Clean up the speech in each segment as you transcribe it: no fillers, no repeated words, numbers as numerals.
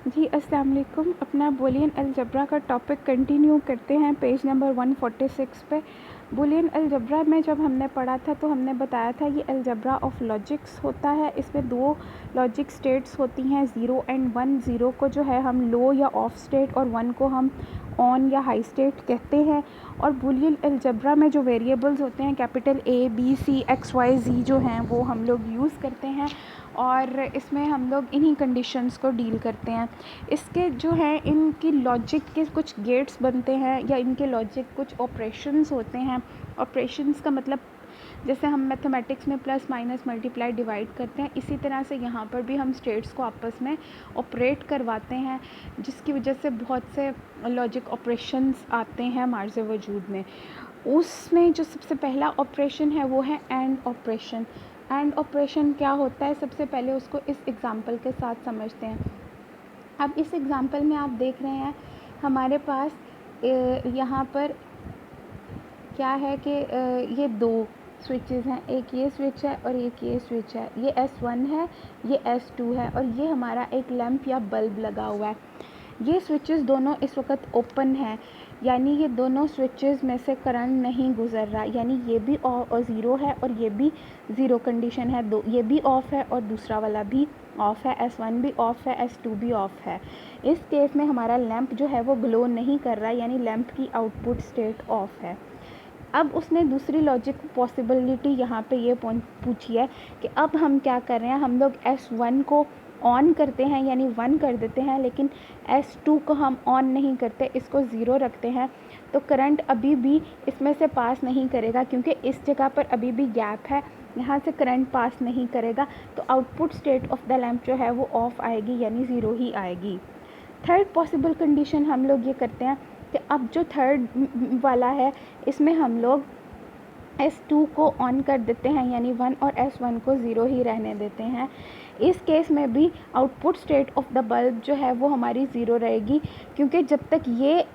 जी अस्सलाम वालेकुम। अपना बूलियन अलजब्रा का टॉपिक कंटिन्यू करते हैं पेज नंबर 146 पे। बूलियन अलजब्रा में जब हमने पढ़ा था तो हमने बताया था ये अलजब्रा ऑफ लॉजिक्स होता है। इसमें दो लॉजिक स्टेट्स होती हैं, 0 एंड 1। 0 को जो है हम लो या ऑफ स्टेट और 1 को हम ऑन या हाई स्टेट कहते हैं। और बूलियन अलजब्रा में जो वेरिएबल्स होते हैं capital A B C X Y Z जो हैं वो हम लोग यूज़ करते हैं और इसमें हम लोग इन्हीं कंडीशंस को डील करते हैं। इसके जो है इनकी लॉजिक के कुछ गेट्स बनते हैं या इनके लॉजिक कुछ ऑपरेशंस होते हैं। ऑपरेशंस का मतलब जैसे हम मैथमेटिक्स में प्लस माइनस मल्टीप्लाई डिवाइड करते हैं, इसी तरह से यहाँ पर भी हम स्टेट्स को आपस में ऑपरेट करवाते हैं, जिसकी वजह से बहुत से लॉजिक ऑपरेशंस आते हैं मार्ज़ वजूद में। उसमें जो सबसे पहला ऑपरेशन है वो है एंड ऑपरेशन। एंड ऑपरेशन क्या होता है, सबसे पहले उसको इस एग्ज़ाम्पल के साथ समझते हैं। अब इस एग्ज़ाम्पल में आप देख रहे हैं हमारे पास यहाँ पर क्या है कि ये दो स्विचेस हैं, एक ये स्विच है और एक ये स्विच है। ये S1 है, ये S2 है और ये हमारा एक लैंप या बल्ब लगा हुआ है। ये स्विचेस दोनों इस वक्त ओपन हैं, यानी ये दोनों स्विचेस में से करंट नहीं गुज़र रहा, यानी ये भी ज़ीरो है और ये भी ज़ीरो कंडीशन है। दो ये भी ऑफ़ है और दूसरा वाला भी ऑफ़ है, S1 भी ऑफ़ है, S2 भी ऑफ़ है। इस केस में हमारा लैंप जो है वो ग्लो नहीं कर रहा, यानी लैंप की आउटपुट स्टेट ऑफ़ है। अब उसने दूसरी लॉजिक पॉसिबिलिटी यहाँ पे ये पूछी है कि अब हम क्या कर रहे हैं, हम लोग S1 को ऑन करते हैं यानी 1 कर देते हैं, लेकिन S2 को हम ऑन नहीं करते, इसको 0 रखते हैं, तो करंट अभी भी इसमें से पास नहीं करेगा क्योंकि इस जगह पर अभी भी गैप है, यहाँ से करंट पास नहीं करेगा, तो output state of the lamp जो है वो ऑफ आएगी यानी 0 ही आएगी। थर्ड पॉसिबल कंडीशन हम लोग ये करते हैं कि अब जो थर्ड वाला है इसमें हम लोग S2 को ऑन कर देते हैं यानी 1 और S1 को 0 ही रहने देते हैं। इस केस में भी output state of the bulb जो है वो हमारी 0 रहेगी, क्योंकि जब तक ये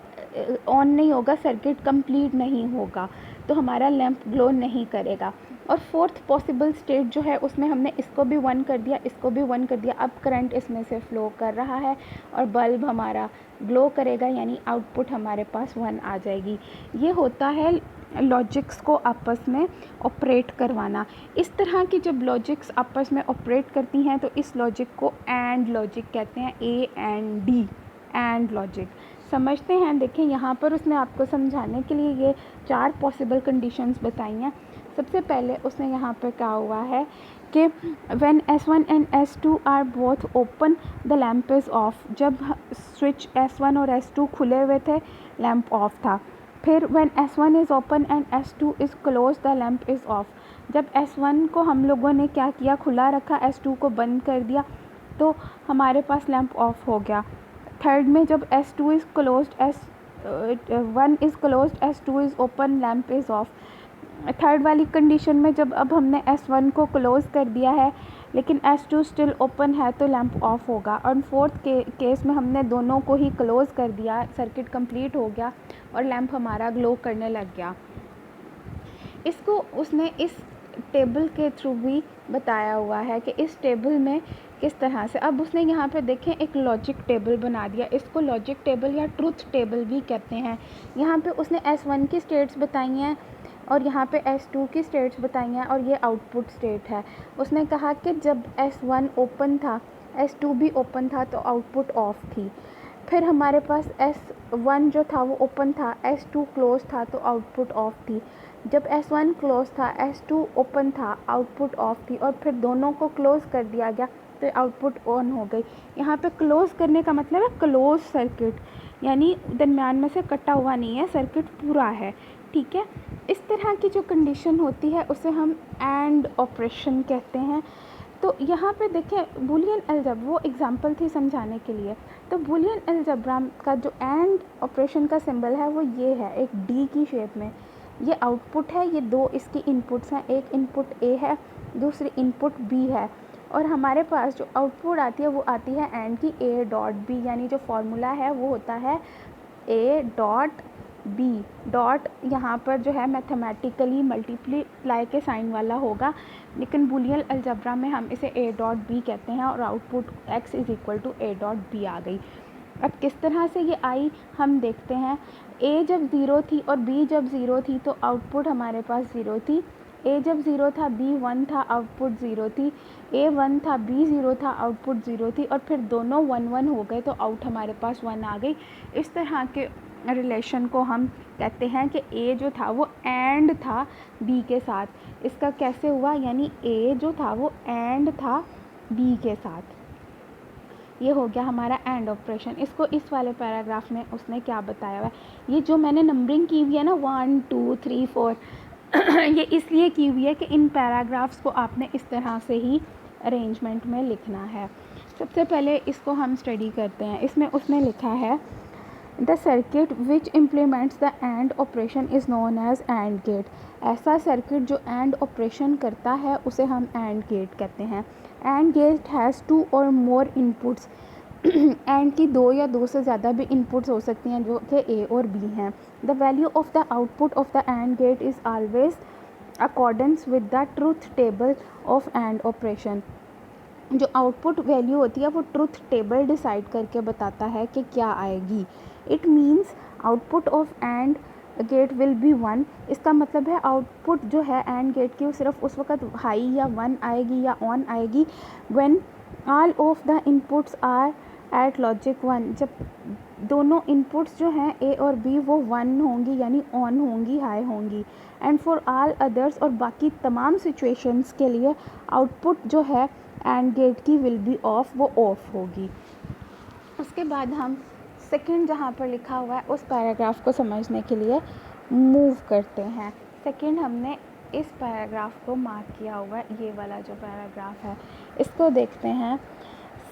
ऑन नहीं होगा सर्किट कंप्लीट नहीं होगा, तो हमारा लैंप ग्लो नहीं करेगा। और फोर्थ पॉसिबल स्टेट जो है उसमें हमने इसको भी 1 कर दिया, इसको भी 1 कर दिया, अब करंट इसमें से फ़्लो कर रहा है और बल्ब हमारा ग्लो करेगा यानी आउटपुट हमारे पास 1 आ जाएगी। ये होता है लॉजिक्स को आपस में ऑपरेट करवाना। इस तरह की जब लॉजिक्स आपस में ऑपरेट करती हैं तो इस लॉजिक को एंड लॉजिक कहते हैं, AND, एंड लॉजिक। समझते हैं, देखें यहाँ पर उसने आपको समझाने के लिए ये 4 पॉसिबल कंडीशंस बताई हैं। सबसे पहले उसने यहाँ पर कहा हुआ है कि when S1 and S2 are both open the lamp is off. जब स्विच S1 और S2 खुले हुए थे लैम्प ऑफ था। फिर when S1 is open and S2 is close the lamp is off. जब S1 को हम लोगों ने क्या किया, खुला रखा, S2 को बंद कर दिया, तो हमारे पास लैम्प ऑफ हो गया। थर्ड में जब S2 is closed, S1 is closed, S2 is open, lamp is of. Third वाली कंडीशन में जब अब हमने S1 को क्लोज़ कर दिया है लेकिन S2 स्टिल ओपन है तो लैंप ऑफ होगा। और फोर्थ केस में हमने दोनों को ही क्लोज़ कर दिया, सर्किट कंप्लीट हो गया और लैंप हमारा ग्लो करने लग गया। इसको उसने इस टेबल के थ्रू भी बताया हुआ है कि इस टेबल में किस तरह से। अब उसने यहाँ पे देखें एक लॉजिक टेबल बना दिया, इसको लॉजिक टेबल या ट्रुथ टेबल भी कहते हैं। यहाँ पे उसने S1 की स्टेट्स बताई हैं और यहाँ पे S2 की स्टेट्स बताई हैं और ये आउटपुट स्टेट है। उसने कहा कि जब S1 ओपन था, S2 भी ओपन था तो आउटपुट ऑफ थी। फिर हमारे पास S1 जो था वो ओपन था, S2 क्लोज था तो आउटपुट ऑफ थी। जब S1 क्लोज था, S2 ओपन था, आउटपुट ऑफ थी। और फिर दोनों को क्लोज कर दिया गया तो आउटपुट ऑन हो गई। यहाँ पे क्लोज करने का मतलब है क्लोज सर्किट, यानी दरम्यान में से कटा हुआ नहीं है, सर्किट पूरा है, ठीक है। इस तरह की जो कंडीशन होती है उसे हम एंड ऑपरेशन कहते हैं। तो यहाँ पे देखें बूलियन अलजब्रा, वो एग्जांपल थी समझाने के लिए। तो बूलियन अलजब्रा का जो एंड ऑपरेशन का सिंबल है वो ये है, एक डी की शेप में। ये आउटपुट है, ये दो इसकी इनपुट्स हैं, एक इनपुट A है, दूसरी इनपुट B है। और हमारे पास जो आउटपुट आती है वो आती है एंड की A डॉट B, यानी जो फार्मूला है वो होता है A डॉट बी डॉट यहाँ पर जो है मैथमेटिकली मल्टीप्लाई के साइन वाला होगा, लेकिन बूलियन अलजेब्रा में हम इसे ए डॉट बी कहते हैं और output x is equal to A dot B आ गई। अब किस तरह से ये आई हम देखते हैं। a जब ज़ीरो थी और b जब ज़ीरो थी तो आउटपुट हमारे पास ज़ीरो थी। a जब ज़ीरो था b 1 था, आउटपुट ज़ीरो थी। a 1 था b 0 था, आउटपुट ज़ीरो थी। और फिर दोनों 1 1 हो गए तो आउट हमारे पास 1 आ गई। इस तरह के रिलेशन को हम कहते हैं कि a जो था वो एंड था b के साथ। इसका कैसे हुआ, यानी a जो था वो एंड था b के साथ। ये हो गया हमारा एंड ऑपरेशन। इसको इस वाले पैराग्राफ में उसने क्या बताया हुआ है, ये जो मैंने नंबरिंग की हुई है ना 1 2 3 4 ये इसलिए की हुई है कि इन पैराग्राफ्स को आपने इस तरह से ही अरेंजमेंट में लिखना है। सबसे पहले इसको हम स्टडी करते हैं। इसमें उसने लिखा है the circuit which implements the and operation is known as and gate. ऐसा सर्किट जो एंड ऑपरेशन करता है उसे हम एंड गेट कहते हैं। एंड गेट हैज़ 2 और मोर इनपुट्स। एंड की 2 या 2 से ज़्यादा भी इनपुट्स हो सकती हैं जो कि ए और बी हैं। The value of the output of the and gate is always accordance with the truth table of and operation. जो आउटपुट वैल्यू होती है वो ट्रूथ टेबल डिसाइड करके बताता है कि क्या आएगी। It means output of and gate will be 1। इसका मतलब है आउटपुट जो है एंड गेट की वो सिर्फ उस वक्त हाई या 1 आएगी या ऑन आएगी when all of the inputs are at logic 1। जब दोनों इनपुट्स जो हैं ए और बी वो 1 होंगी यानी ऑन होंगी, हाई होंगी। एंड फॉर ऑल अदर्स, और बाकी तमाम सिचुएशंस के लिए आउटपुट जो है एंड गेट की विल बी ऑफ, वो ऑफ होगी। उसके बाद हम सेकंड जहाँ पर लिखा हुआ है उस पैराग्राफ को समझने के लिए मूव करते हैं। सेकंड हमने इस पैराग्राफ को मार्क किया हुआ है, ये वाला जो पैराग्राफ है इसको देखते हैं।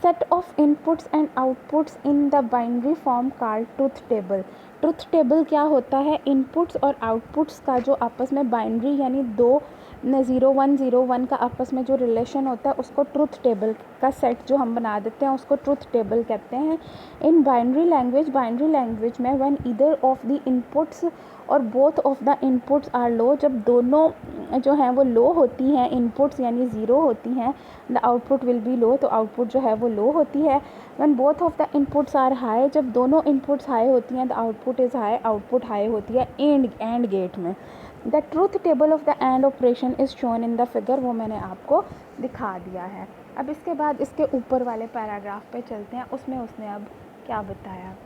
Set of inputs and outputs in the binary form called truth table. Truth table क्या होता है, इनपुट्स और आउटपुट्स का जो आपस में बाइनरी यानी 2 0 1 0 1 का आपस में जो रिलेशन होता है उसको ट्रूथ टेबल का सेट जो हम बना देते हैं उसको ट्रूथ टेबल कहते हैं। इन बाइनरी लैंग्वेज में when either of the inputs और both of the inputs are low, जब दोनों जो हैं वो लो होती हैं, इनपुट्स यानी ज़ीरो होती हैं, the output will be low, तो आउटपुट जो है वो लो होती है। When both of the inputs are high, जब दोनों इनपुट्स हाई होती हैं the output is high, output high होती है एंड गेट में। The truth table of the and operation is shown in the figure, वो मैंने आपको दिखा दिया है। अब इसके बाद इसके ऊपर वाले पैराग्राफ पे चलते हैं, उसमें उसने अब क्या बताया।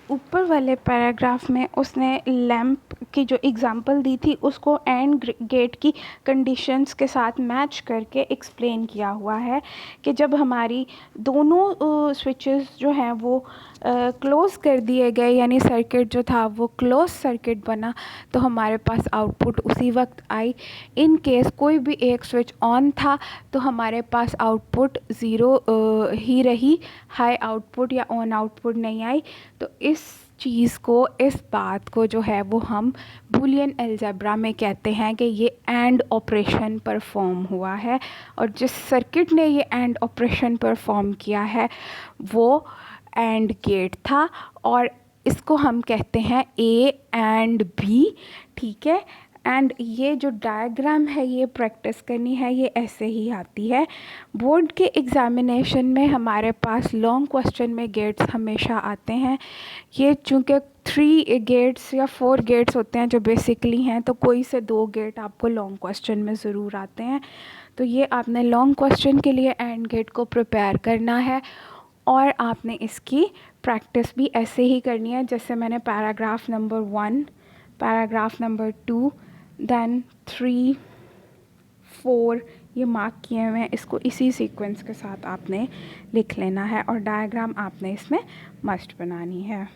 ऊपर वाले पैराग्राफ में उसने लैंप की जो एग्ज़ाम्पल दी थी उसको एंड गेट की कंडीशंस के साथ मैच करके एक्सप्लेन किया हुआ है कि जब हमारी दोनों स्विचेस जो हैं वो क्लोज़ कर दिए गए यानी सर्किट जो था वो क्लोज सर्किट बना तो हमारे पास आउटपुट उसी वक्त आई। इन केस कोई भी एक स्विच ऑन था तो हमारे पास आउटपुट ज़ीरो ही रही, हाई आउटपुट या ऑन आउटपुट नहीं आई। तो इस चीज़ को, इस बात को जो है वो हम बूलियन अलजेब्रा में कहते हैं कि ये एंड ऑपरेशन परफॉर्म हुआ है, और जिस सर्किट ने ये एंड ऑपरेशन परफॉर्म किया है वो एंड गेट था, और इसको हम कहते हैं ए एंड बी। ठीक है, एंड ये जो डायग्राम है ये प्रैक्टिस करनी है, ये ऐसे ही आती है। बोर्ड के एग्ज़ामिनेशन में हमारे पास लॉन्ग क्वेश्चन में गेट्स हमेशा आते हैं। ये चूँकि 3 गेट्स या 4 गेट्स होते हैं जो बेसिकली हैं, तो कोई से 2 गेट आपको लॉन्ग क्वेश्चन में ज़रूर आते हैं। तो ये आपने लॉन्ग क्वेश्चन के लिए एंड गेट को प्रिपेयर करना है, और आपने इसकी प्रैक्टिस भी ऐसे ही करनी है जैसे मैंने paragraph number 1, paragraph number 2, then 3, 4 ये मार्क किए हुए हैं। इसको इसी सीक्वेंस के साथ आपने लिख लेना है, और डायग्राम आपने इसमें मस्ट बनानी है।